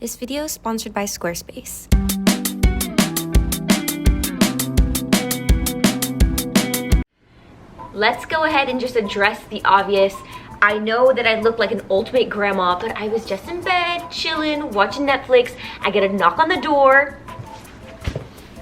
This video is sponsored by Squarespace. Let's go ahead and just address the obvious. I know that I look like an ultimate grandma, but I was just in bed, chilling, watching Netflix. I get a knock on the door,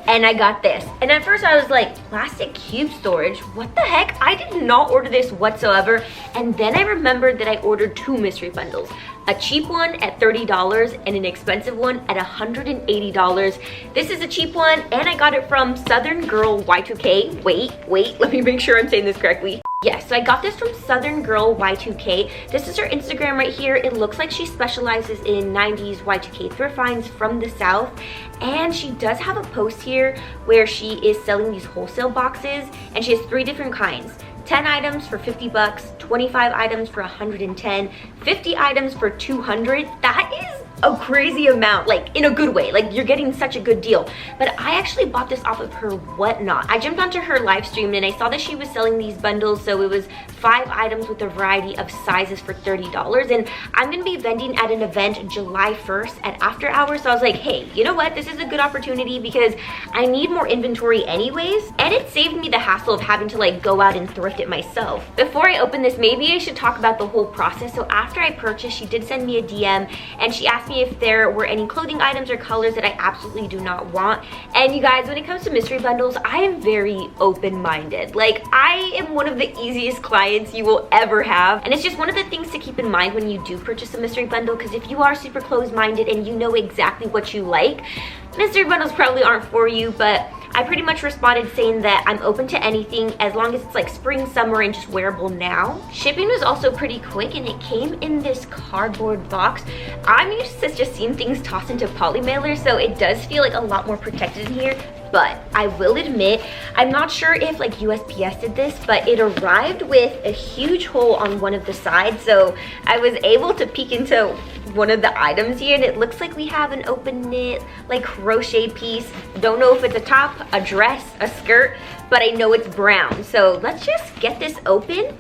and I got this. And at first I was like, plastic cube storage? What the heck? I did not order this whatsoever. And then I remembered that I ordered two mystery bundles. A cheap one at $30 and an expensive one at $180. This is a cheap one and I got it from Southern Girl Y2K. Wait, let me make sure I'm saying this correctly. Yes, so I got this from Southern Girl Y2K. This is her Instagram right here. It looks like she specializes in 90s Y2K thrift finds from the South. And she does have a post here where she is selling these wholesale boxes, and she has 3 different kinds. 10 items for 50 bucks, 25 items for 110, 50 items for 200. That is a crazy amount, like in a good way. Like, you're getting such a good deal. But I actually bought this off of her Whatnot. I jumped onto her live stream and I saw that she was selling these bundles. So it was 5 items with a variety of sizes for $30. And I'm gonna be vending at an event July 1st at after hours. So I was like, hey, you know what? This is a good opportunity because I need more inventory anyways. And it saved me the hassle of having to like go out and thrift it myself. Before I open this, maybe I should talk about the whole process. So after I purchased, she did send me a DM and she asked me if there were any clothing items or colors that I absolutely do not want. And you guys, when it comes to mystery bundles, I am very open-minded. Like, I am one of the easiest clients you will ever have. And it's just one of the things to keep in mind when you do purchase a mystery bundle, because if you are super closed-minded and you know exactly what you like, mystery bundles probably aren't for you. But I pretty much responded saying that I'm open to anything as long as it's like spring, summer, and just wearable now. Shipping was also pretty quick and it came in this cardboard box. I'm used to just seeing things tossed into poly mailers, so it does feel like a lot more protected in here. But I will admit, I'm not sure if like USPS did this, but it arrived with a huge hole on one of the sides. So I was able to peek into one of the items here and it looks like we have an open knit like crochet piece. Don't know if it's a top, a dress, a skirt, but I know it's brown. So let's just get this open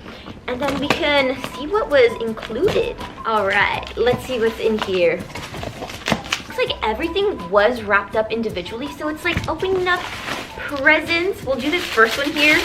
and then we can see what was included. All right, let's see what's in here. Like everything was wrapped up individually, so it's like opening up presents. We'll do this first one here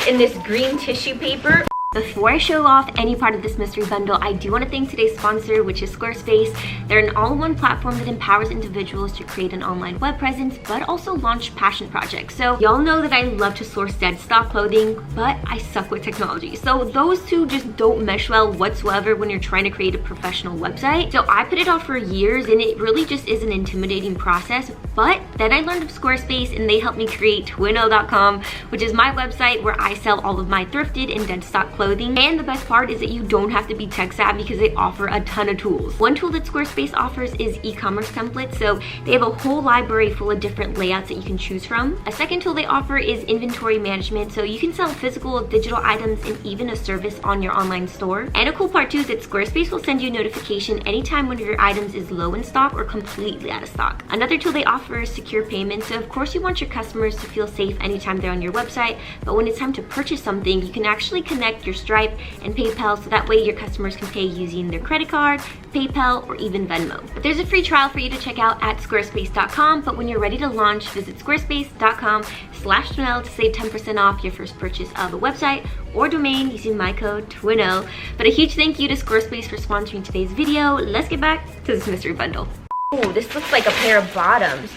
in this green tissue paper. Before I show off any part of this mystery bundle, I do want to thank today's sponsor, which is Squarespace. They're an all-in-one platform that empowers individuals to create an online web presence, but also launch passion projects. So y'all know that I love to source dead stock clothing, but I suck with technology. So those two just don't mesh well whatsoever when you're trying to create a professional website. So I put it off for years and it really just is an intimidating process. But then I learned of Squarespace and they helped me create Twinelle.com, which is my website where I sell all of my thrifted and dead stock clothing. And the best part is that you don't have to be tech savvy because they offer a ton of tools. One tool that Squarespace offers is e-commerce templates. So they have a whole library full of different layouts that you can choose from. A second tool they offer is inventory management. So you can sell physical, digital items, and even a service on your online store. And a cool part too is that Squarespace will send you a notification anytime one of your items is low in stock or completely out of stock. Another tool they offer is secure payment. So of course you want your customers to feel safe anytime they're on your website, but when it's time to purchase something, you can actually connect your Stripe and PayPal so that way your customers can pay using their credit card, PayPal, or even Venmo. But there's a free trial for you to check out at squarespace.com, but when you're ready to launch, visit squarespace.com/Twinelle to save 10% off your first purchase of a website or domain using my code Twinelle. But a huge thank you to Squarespace for sponsoring today's video. Let's get back to this mystery bundle. Oh, this looks like a pair of bottoms.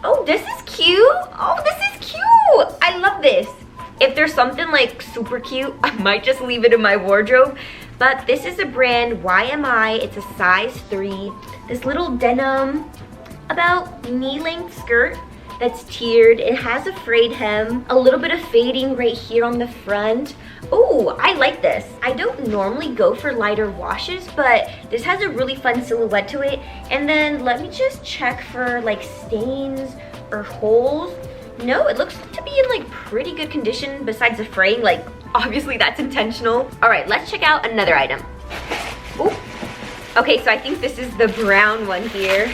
Oh, this is cute. Oh, this is cute. I love this. If there's something like super cute, I might just leave it in my wardrobe. But this is a brand, YMI. It's a size 3. This little denim, about knee-length skirt that's tiered. It has a frayed hem, a little bit of fading right here on the front. Oh, I like this. I don't normally go for lighter washes, but this has a really fun silhouette to it. And then let me just check for like stains or holes. No, it looks to be in like pretty good condition besides the fraying. Like, obviously that's intentional. All right, let's check out another item. Ooh. Okay, so I think this is the brown one here.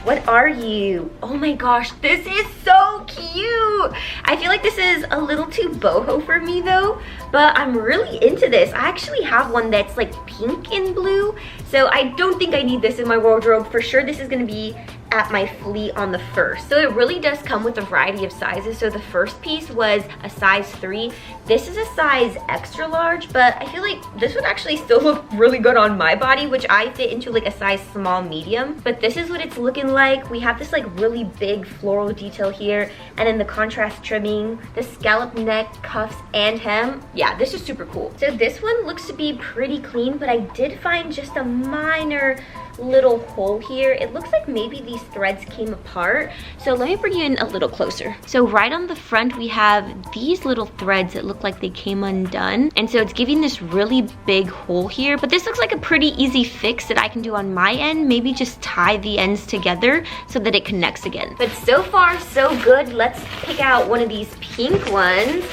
What are you? Oh my gosh, this is so cute. I feel like this is a little too boho for me though, but I'm really into this. I actually have one that's like pink and blue, so I don't think I need this in my wardrobe. For sure, this is gonna be at my fleet on the first. So it really does come with a variety of sizes. So the first piece was a size 3. This is a size extra large, but I feel like this would actually still look really good on my body, which I fit into like a size small medium. But this is what it's looking like. We have this like really big floral detail here, and then the contrast trimming, the scallop neck, cuffs, and hem. Yeah, this is super cool. So this one looks to be pretty clean, but I did find just a minor little hole here. It looks like maybe these threads came apart. So let me bring you in a little closer. So right on the front, we have these little threads that look like they came undone. And so it's giving this really big hole here, but this looks like a pretty easy fix that I can do on my end. Maybe just tie the ends together so that it connects again. But so far, so good. Let's pick out one of these pink ones.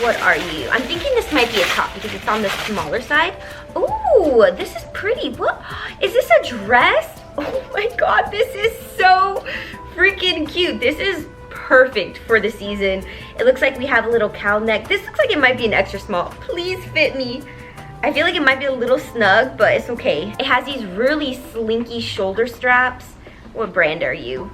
What are you? I'm thinking this might be a top because it's on the smaller side. Ooh, this is pretty. What? Is this a dress? Oh my god, this is so freaking cute. This is perfect for the season. It looks like we have a little cowl neck. This looks like it might be an extra small. Please fit me. I feel like it might be a little snug, but it's okay. It has these really slinky shoulder straps. What brand are you?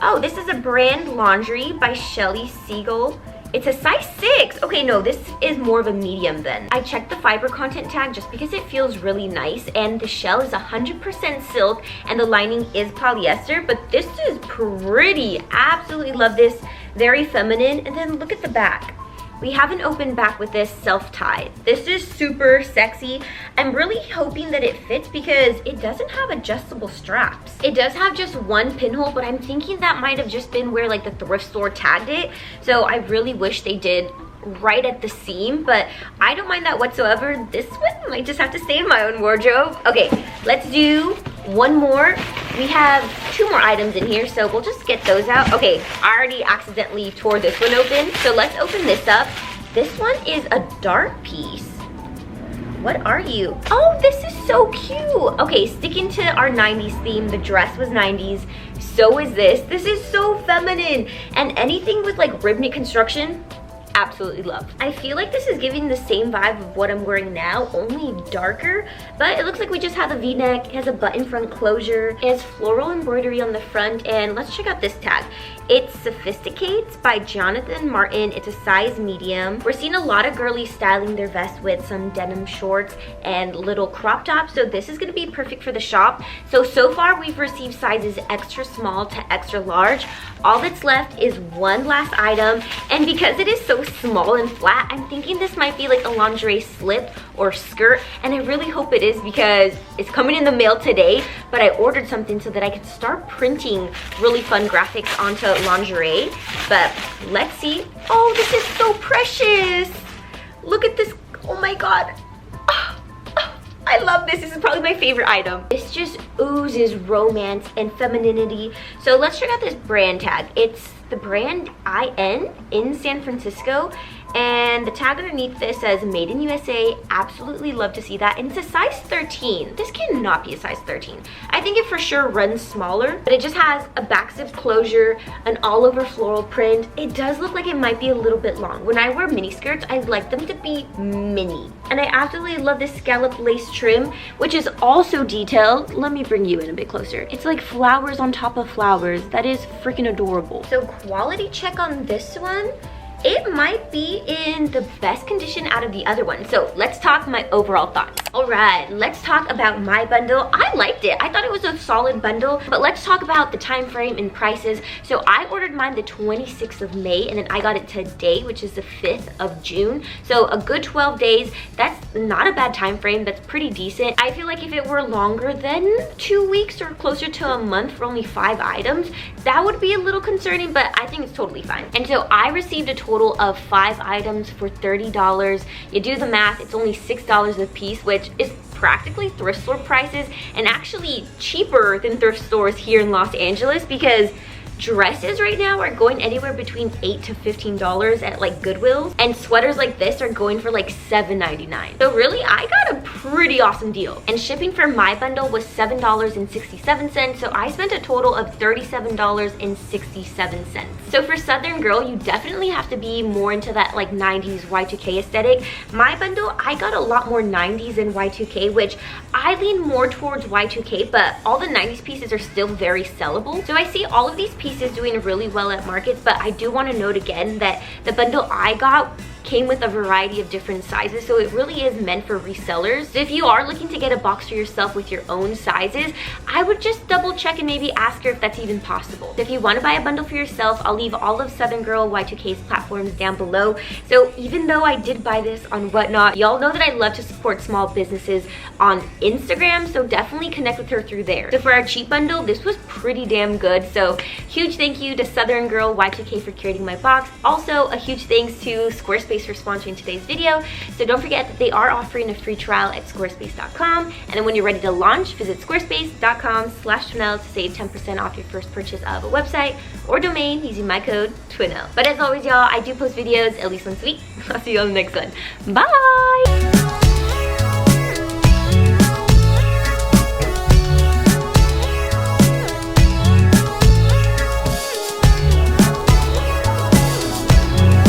Oh, this is a brand Laundry by Shelly Siegel. It's a size 6. Okay, no, this is more of a medium then. I checked the fiber content tag just because it feels really nice, and the shell is 100% silk and the lining is polyester, but this is pretty. Absolutely love this. Very feminine. And then look at the back. We have an open back with this self-tie. This is super sexy. I'm really hoping that it fits because it doesn't have adjustable straps. It does have just one pinhole, but I'm thinking that might have just been where like the thrift store tagged it. So I really wish they did right at the seam, but I don't mind that whatsoever. This one might just have to stay in my own wardrobe. Okay, let's do one more. We have 2 more items in here, so we'll just get those out. Okay, I already accidentally tore this one open, so let's open this up. This one is a dark piece. What are you? Oh, this is so cute. Okay, sticking to our 90s theme, the dress was 90s, so is this. This is so feminine, and anything with like rib knit construction, absolutely love. I feel like this is giving the same vibe of what I'm wearing now, only darker, but it looks like we just have a v-neck. It has a button front closure. It has floral embroidery on the front, and let's check out this tag. It's Sophisticates by Jonathan Martin. It's a size medium. We're seeing a lot of girlies styling their vest with some denim shorts and little crop tops, so this is gonna be perfect for the shop. So far we've received sizes extra small to extra large. All that's left is one last item, and because it is so small and flat, I'm thinking this might be like a lingerie slip or skirt, and I really hope it is because it's coming in the mail today, but I ordered something so that I could start printing really fun graphics onto lingerie. But let's see. Oh, this is so precious. Look at this. Oh my god. I love this. This is probably my favorite item. This just oozes romance and femininity. So let's check out this brand tag. It's the brand IN in San Francisco, and the tag underneath this says made in USA. Absolutely love to see that. And it's a size 13. This cannot be a size 13. I think it for sure runs smaller, but it just has a back zip closure, an all over floral print. It does look like it might be a little bit long. When I wear mini skirts, I like them to be mini. And I absolutely love this scallop lace trim, which is also detailed. Let me bring you in a bit closer. It's like flowers on top of flowers. That is freaking adorable. So quality check on this one. It might be in the best condition out of the other one. So let's talk my overall thoughts. All right, let's talk about my bundle. I liked it. I thought it was a solid bundle, but let's talk about the time frame and prices. So I ordered mine the 26th of May, and then I got it today, which is the 5th of June. So a good 12 days. That's not a bad time frame. That's pretty decent. I feel like if it were longer than 2 weeks or closer to a month for only 5 items, that would be a little concerning, but I think it's totally fine. And so I received a total of 5 items for $30. You do the math, it's only $6 a piece, which is practically thrift store prices and actually cheaper than thrift stores here in Los Angeles, because Dresses right now are going anywhere between $8 to $15 at like Goodwill's, and sweaters like this are going for like $7.99. So really, I got a pretty awesome deal. And shipping for my bundle was $7.67, so I spent a total of $37.67. So for Southern Girl, you definitely have to be more into that like 90s Y2K aesthetic. My bundle, I got a lot more 90s and Y2K, which I lean more towards Y2K, but all the 90s pieces are still very sellable. So I see all of these pieces doing really well at markets, but I do want to note again that the bundle I got came with a variety of different sizes, so it really is meant for resellers. So if you are looking to get a box for yourself with your own sizes, I would just double check and maybe ask her if that's even possible. So if you want to buy a bundle for yourself, I'll leave all of Southern Girl Y2K's platforms down below. So even though I did buy this on Whatnot, y'all know that I love to support small businesses on Instagram, so definitely connect with her through there. So for our cheap bundle, this was pretty damn good. So huge thank you to Southern Girl Y2K for curating my box. Also a huge thanks to Squarespace for sponsoring today's video. So don't forget that they are offering a free trial at squarespace.com, and then when you're ready to launch, visit squarespace.com/Twinelle to save 10% off your first purchase of a website or domain using my code Twinelle. But as always, y'all, I do post videos at least once a week. I'll see you on the next one. Bye!